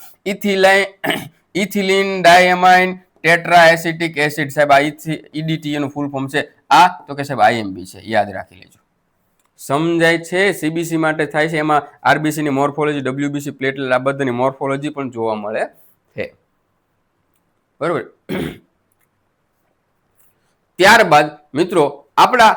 ethylene diamine tetra acetic acid. સાહેબ આ EDTA નું ફૂલ ફોર્મ છે આ, તો કે સાહેબ IMP છે, યાદ રાખી લેજો. સમજાય છે. CBC માટે થાય છે, એમાં RBC ની મોર્ફોલોજી, WBC પ્લેટલેટ આ બધાની મોર્ફોલોજી પણ જોવા મળે છે બરોબર. ત્યારબાદ મિત્રો આપણા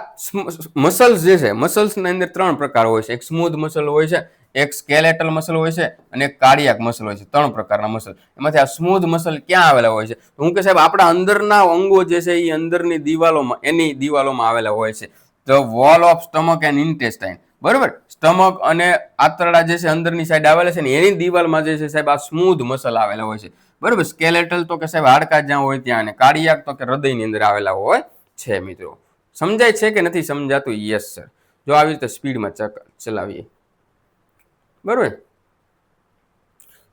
મસલ્સ જે છે, મસલ્સની અંદર 3 પ્રકાર હોય છે. એક સ્મૂધ મસલ હોય છે, એક સ્કેલેટલ મસલ હોય છે, અને એક કાર્ડિયાક મસલ હોય છે. 3 પ્રકારના મસલ. એમાંથી આ સ્મૂધ મસલ ક્યાં આવેલા હોય છે, તો હું કે સાહેબ આપણા અંદરના અંગો જે છે એ અંદરની દિવાલોમાં આવેલા હોય છે. The wall of stomach and intestine બરોબર. સ્ટમક અને આંતરડા જે છે અંદરની સાઈડ આવેલા છે ને એની દિવાલમાં જે છે સાહેબ આ સ્મૂધ મસલ આવેલા હોય છે બરોબર. સ્કેલેટલ તો કે સાહેબ હાડકા જ્યાં હોય ત્યાં, અને કાર્ડિયાક તો કે હૃદયની અંદર આવેલા હોય છે. મિત્રો સમજાય છે કે નથી સમજાતું? Yes sir. જો આવી રીતે સ્પીડમાં ચલાવીએ બરોબર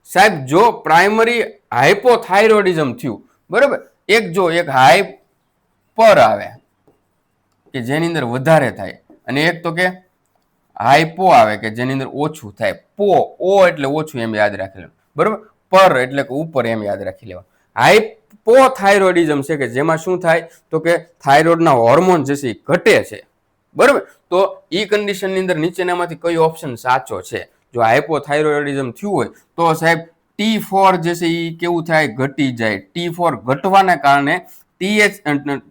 સાહેબ. જો પ્રાઇમરી હાઇપોથાઇરોઇડિઝમ થયું બરોબર, એક પર આવે કે જેની અંદર વધારે થાય, અને એક તો કે હાઈપો આવે કે જેની અંદર ઓછું થાય. ઓ એટલે ઓછું એમ યાદ રાખી લેવાનું, બરોબર. પર એટલે કે ઉપર એમ યાદ રાખી લેવાનું. હાઇપોથાઇરોઇડિઝમ છે કે જેમાં શું થાય તો કે થાઇરોઇડના હોર્મોન જે છે એ ઘટે છે, બરોબર. તો ઈ કન્ડિશનની અંદર નીચેનામાંથી કઈ ઓપ્શન સાચો છે? જો હાઇપોથાઇરોઇડિઝમ થયું હોય તો સાહેબ T4 જે છે એ કેવું થાય? ઘટી જાય. T4 ઘટવાના કારણે TH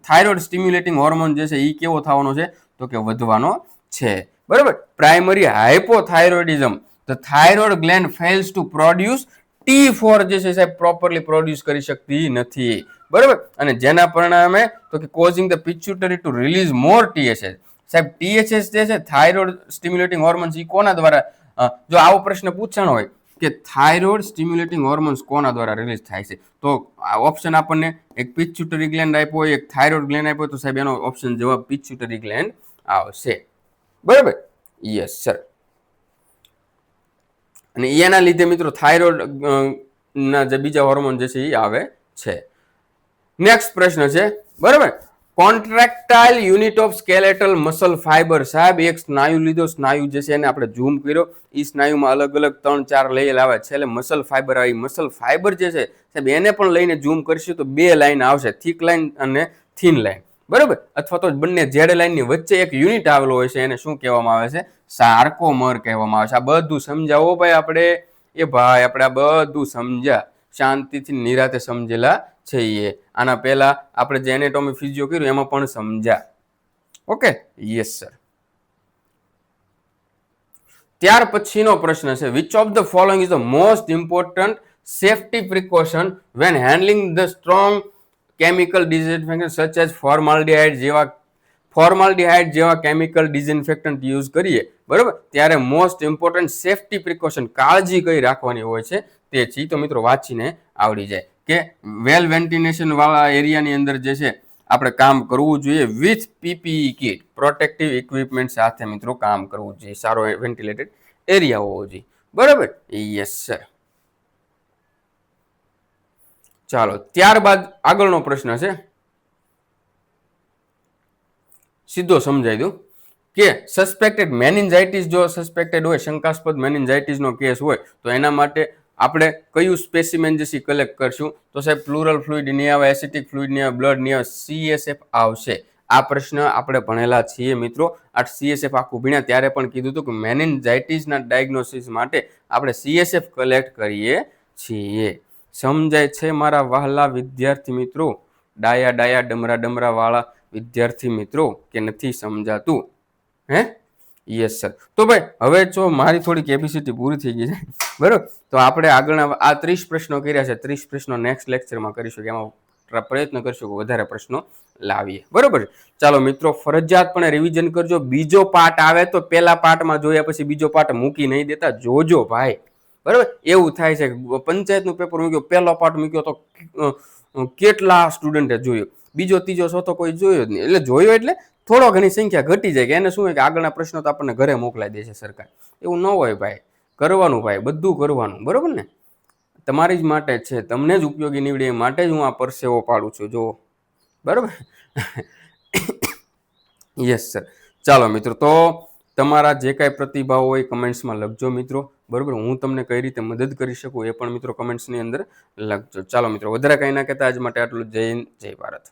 થાઇરોઇડ સ્ટિમ્યુલેટિંગ હોર્મોન જે છે એ કેવો થવાનો છે તો કે વધવાનો છે, બરાબર. Primary hypothyroidism, the thyroid gland fails to produce T4 જે છે સાહેબ પ્રોપરલી પ્રોડ્યુસ કરી શકતી નથી, બરાબર. અને જેના પરિણામે તો કે causing the pituitary to release more THS. સાહેબ THS જે છે થાઇરોઇડ સ્ટિમ્યુલેટિંગ હોર્મોન્સ એ કોના દ્વારા, જો આવો પ્રશ્ન પૂછાણો હોય કે થાઇરોઇડ સ્ટિમ્યુલેટિંગ હોર્મોન્સ કોના દ્વારા રિલીઝ થાય છે, તો ઓપ્શન આપણને એક પિચ્યુટરી ગ્લેન્ડ આપ્યો હોય, એક થાઇરોઇડ ગ્લેન્ડ આપ્યો, તો સાહેબ એનો ઓપ્શન જવાબ પિચ્યુટરી ગ્લેન્ડ આવશે, બરાબર. Yes sir. અને એના લીધે મિત્રો થાઇરોઇડ ના જે બીજા હોર્મોન જે છે એ આવે છે. નેક્સ્ટ પ્રશ્ન છે, બરાબર. Contractile unit of skeletal muscle fibre. સાહેબ એક સ્નાયુ લીધો, સ્નાયુ જે છે એને આપણે ઝૂમ કર્યો, એ સ્નાયુમાં અલગ અલગ 3-4 લેયર આવે છે, એટલે મસલ ફાઈબર આવી. મસલ ફાઈબર જે છે સાહેબ એને પણ લઈને ઝૂમ કરશું તો 2 લાઈન આવશે, થીક લાઈન અને થીન લાઈન, બરાબર. અથવા તો બંને ઝેડ લાઈનની વચ્ચે એક યુનિટ આવેલો હોય છે, એને શું કહેવામાં આવે છે? સાર્કોમર કહેવામાં આવે છે. આ બધું સમજાવો ભાઈ આપણે, ભાઈ આપણે આ બધું સમજ્યા, શાંતિથી નિરાતે સમજેલા છીએ. આના પહેલા આપણે જે એનેટોમી ફિઝિયો કર્યું એમાં પણ સમજ્યા. Okay, yes sir. ત્યાર પછીનો પ્રશ્ન છે, which of the following is the most important safety precaution when handling the strong chemical disinfectant such as formaldehyde જેવા કેમિકલ ડિસઇન્ફેક્ટન્ટ યુઝ કરીએ, બરોબર, ત્યારે મોસ્ટ ઇમ્પોર્ટન્ટ સેફટી પ્રિકોશન કાળજી કઈ રાખવાની હોય છે તે છે. તો મિત્રો વાંચીને આવડી જાય કે વેલ વેન્ટિલેશન વાળા એરિયાની અંદર જે છે આપણે કામ કરવું જોઈએ with PPE kit, protective equipment સાથે મિત્રો કામ કરવું જોઈએ. સારો વેન્ટિલેટેડ એરિયા હોવો જોઈએ, બરાબર. Yes sir. ચાલો ત્યારબાદ આગળનો પ્રશ્ન છે, સીધો સમજાઈ દઉં કે સસ્પેક્ટેડ મેનિન્જાઇટિસ, જો સસ્પેક્ટેડ હોય, શંકાસ્પદ મેનિન્જાઇટિસનો કેસ હોય તો એના માટે આપણે કયું સ્પેસિમેન જે કલેક્ટ કરશું? તો સાહેબ પ્લુરલ ફ્લુઇડ નહીં આવે, એસિટિક ફ્લુઇડ નહીં આવે, બ્લડ નહીં આવે, CSF આવશે. આ પ્રશ્ન આપણે ભણેલા છીએ મિત્રો. આ CSF આખું ભણ્યા ત્યારે પણ કીધું હતું કે મેનિન્જાઇટિસના ડાયગ્નોસિસ માટે આપણે CSF કલેક્ટ કરીએ છીએ. સમજાય છે મારા વહાલા વિદ્યાર્થી મિત્રો, ડાયા ડાયા ડમરા ડમરા વાળા વિદ્યાર્થી મિત્રો, કે નથી સમજાતું? હે? Yes sir. તો ભાઈ હવે જો મારી થોડી કેપેસિટી પૂરી થઈ ગઈ છે, બરોબર, તો આપણે આગળના આ 30 પ્રશ્નો કર્યા છે, 30 પ્રશ્નો નેક્સ્ટ લેક્ચરમાં કરીશું, કે એમાં પ્રયત્ન કરશું કે વધારે પ્રશ્નો લાવીએ, બરોબર. ચાલો મિત્રો, ફરજિયાતપણે રિવિઝન કરજો. બીજો પાર્ટ આવે તો પહેલા પાર્ટમાં જોયા પછી બીજો પાર્ટ મૂકી નહીં દેતા, જોજો ભાઈ, બરોબર. એવું થાય છે પંચાયતનું પેપર મૂક્યો, પહેલો પાર્ટ મૂક્યો તો કેટલા સ્ટુડન્ટે જોયો, બીજો ત્રીજો ચોથો કોઈ જોયો જ નહીં. એટલે જોયો એટલે થોડો ઘણી સંખ્યા ઘટી જાય, કે એને શું હોય કે આગળના પ્રશ્નો તો આપણને ઘરે મોકલાઈ દે છે સરકાર. એવું ન હોય ભાઈ, કરવાનું ભાઈ, બધું કરવાનું, બરોબર ને. તમારી જ માટે છે, તમને જ ઉપયોગી નીવડે એ માટે જ હું આ પરસેવો પાડું છું, જો, બરોબર. Yes sir. ચાલો મિત્રો, તો તમારા જે કાંઈ પ્રતિભાવ હોય કમેન્ટ્સમાં લખજો મિત્રો, બરોબર. હું તમને કઈ રીતે મદદ કરી શકું એ પણ મિત્રો કમેન્ટ્સની અંદર લખજો. ચાલો મિત્રો, વધારે કંઈ ના કહેતા આજ માટે આટલું. જય હિન્દ, જય ભારત.